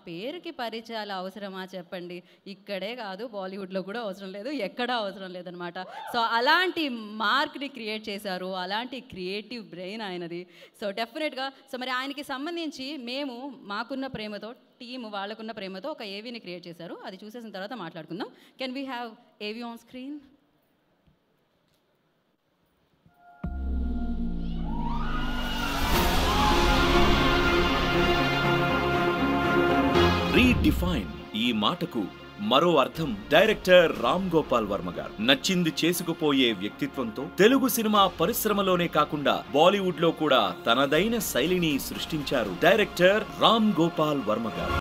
పేరుకి పరిచయాలు అవసరమా చెప్పండి? ఇక్కడే కాదు, బాలీవుడ్లో కూడా అవసరం లేదు, ఎక్కడా అవసరం లేదనమాట. సో అలాంటి మార్క్ని క్రియేట్ చేశారు, అలాంటి క్రియేటివ్ బ్రెయిన్ ఆయనది. సో డెఫినెట్గా సో మరి ఆయనకి సంబంధించి మేము మాకున్న ప్రేమతో, టీమ్ వాళ్ళకున్న ప్రేమతో ఒక ఏవీని క్రియేట్ చేశారు. అది చూసేసిన తర్వాత మాట్లాడుకుందాం. కెన్ వీ హ్యావ్ ఏవీ ఆన్ స్క్రీన్? రీడిఫైన్ ఈ మాటకు మరో అర్థం డైరెక్టర్ రామ్ గోపాల్ వర్మ గారు. నచ్చింది చేసుకుపోయే వ్యక్తిత్వంతో తెలుగు సినిమా పరిశ్రమలోనే కాకుండా బాలీవుడ్ లో కూడా తనదైన శైలిని సృష్టించారు డైరెక్టర్ రామ్ గోపాల్ వర్మ గారు.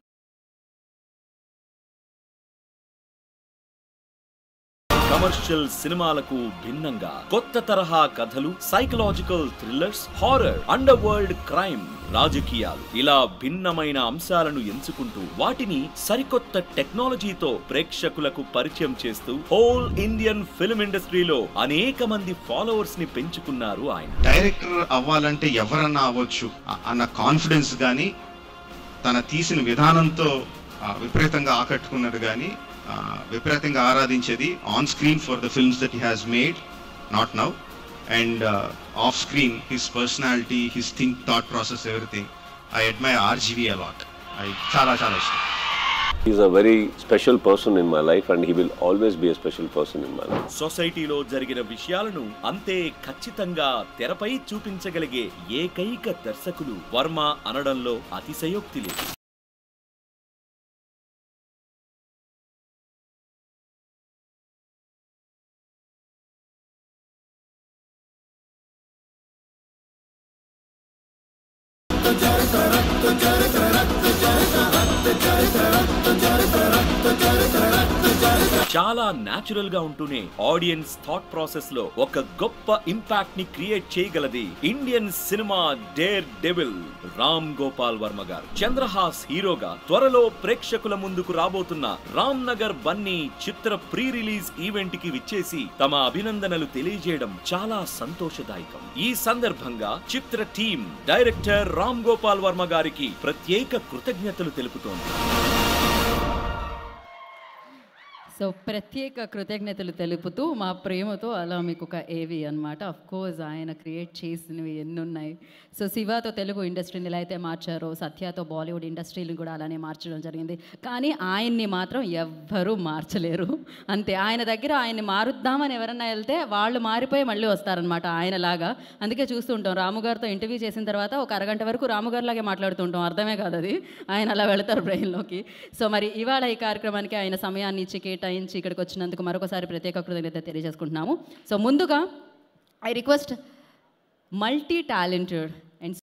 కమర్షియల్ సినిమాలకు భిన్నంగా కొత్త తరహా కథలు, psychological thrillers, horror, under world crime, రాజకీయాలు ఇలా భిన్నమైన అంశాలను ఎంచుకుంటూ వాటిని సరికొత్త టెక్నాలజీతో ప్రేక్షకులకు పరిచయం చేస్తూ హోల్ ఇండియన్ ఫిల్మ్ ఇండస్ట్రీలో అనేక మంది ఫాలోవర్స్ ని పెంచుకున్నారు ఆయన. డైరెక్టర్ అవ్వాలంటే ఎవరన్నా అవ్వచ్చు అన్న కాన్ఫిడెన్స్ గానీ, తన తీసిన విధానంతో విపరీతంగా ఆకట్టుకున్నది గానీ, విపరీతంగా ఆరాధించేది on screen for the films that he has made, not now, and off screen his personality, his thought process, everything. I admire RGV a lot. చాలా చాలా ఇష్టం. He is a very special person in my life and he will always be a special person in my life. సొసైటీలో జరిగిన విషయాలను అంతే ఖచ్చితంగా తెరపై చూపించగలిగే ఏకైక దర్శకులు వర్మ అనడంలో అతిశయోక్తి లేదు. చాలా న్యాచురల్ గా ఉంటూనే ఆడియన్స్ థాట్ ప్రాసెస్ లో ఒక గొప్ప ఇంపాక్ట్ ని క్రియేట్ చేయగలది Indian cinema daredevil Ram Gopal Varma garu. Chandrahas హీరోగా త్వరలో ప్రేక్షకుల ముందుకు రాబోతున్న రామ్ నగర్ బన్నీ చిత్ర ప్రీ రిలీజ్ ఈవెంట్ కి విచ్చేసి తమ అభినందనలు తెలియజేయడం చాలా సంతోషదాయకం. ఈ సందర్భంగా చిత్ర టీం డైరెక్టర్ రామ్ గోపాల్ వర్మ గారికి ప్రత్యేక కృతజ్ఞతలు తెలుపుతోంది. సో ప్రత్యేక కృతజ్ఞతలు తెలుపుతూ మా ప్రేమతో అలా మీకు ఒక ఏవి అనమాట. ఆఫ్ కోర్స్ ఆయన క్రియేట్ చేసినవి ఎన్నున్నాయి. సో శివతో తెలుగు ఇండస్ట్రీని ఎలా అయితే మార్చారో, సత్యతో బాలీవుడ్ ఇండస్ట్రీని కూడా అలానే మార్చడం జరిగింది. కానీ ఆయన్ని మాత్రం ఎవ్వరూ మార్చలేరు. అంతే, ఆయన దగ్గర ఆయన్ని మారుద్దామని ఎవరన్నా వెళ్తే వాళ్ళు మారిపోయి మళ్ళీ వస్తారనమాట ఆయనలాగా. అందుకే చూస్తూ ఉంటాం, రాము గారితో ఇంటర్వ్యూ చేసిన తర్వాత ఒక అరగంట వరకు రాము గారిలాగే మాట్లాడుతూ ఉంటాం. అర్థమే కాదు అది, ఆయన అలా వెళతారు బ్రెయిన్లోకి. సో మరి ఇవాళ ఈ కార్యక్రమానికి ఆయన సమయాన్ని ఇచ్చి కేటాయించి ఇక్కడికి వచ్చినందుకు మరొకసారి ప్రత్యేక కృతజ్ఞత తెలియజేసుకుంటున్నాము. సో ముందుగా ఐ రిక్వెస్ట్ మల్టీ టాలెంటెడ్